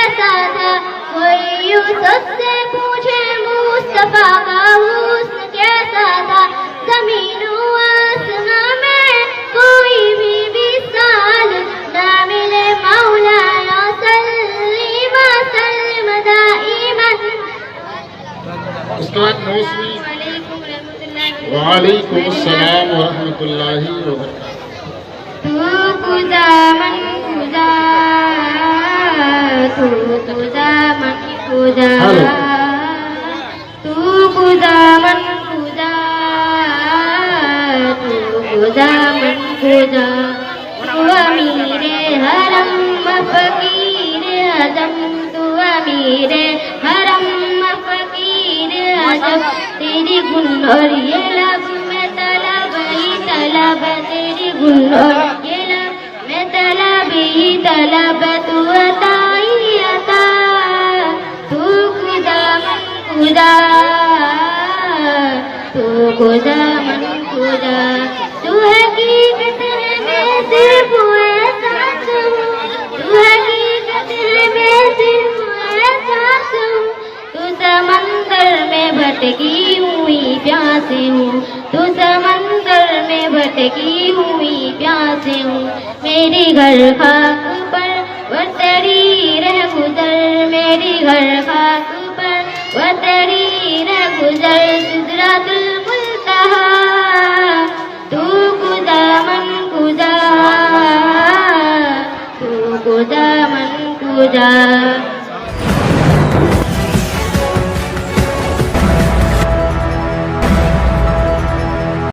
कैसा था। कोई यूसुफ से पूछे मुस्तफा का हुस्न कैसा था। ज़मीन व आसमां में कोई भी मिसाल ना मिले। मौलाना सल्ली व सल्लिम दाइमन। उस्ताद मौसमी वालेकुम अस्सलाम व रहमतुल्लाहि व बरकातहू। तू खुदा मन खुदा, तू खुदा मन खुदा, तू खुदा मन खुदा, तू खुदा मन खुदा। तू अमीरे हरम फकीर आजम, तू अमीरे हरम फकीर आजम। तेरी गुण और ये लब में तलब ही तलब, तेरी गुण और ये लब में तलब ही तलब। तू अता ही अता, तू खुदा मन खुदा, तू खुदा मन खुदा। तू हकीकत है मैं सिर्फ एहसास हूँ, तू हकीकत है मैं सिर्फ एहसास हूँ। तू समंदर में भटकी हुई प्यासे हूँ, तू समंदर में भटकी हुई प्यासे हूँ। मेरी घर खाक पर वतरी रह गुजर, मेरी घर खाक पर वतरी रह गुजर। सिदरतुल मुंतहा, तू खुदा मन खुदा, तू खुदा मन खुदा।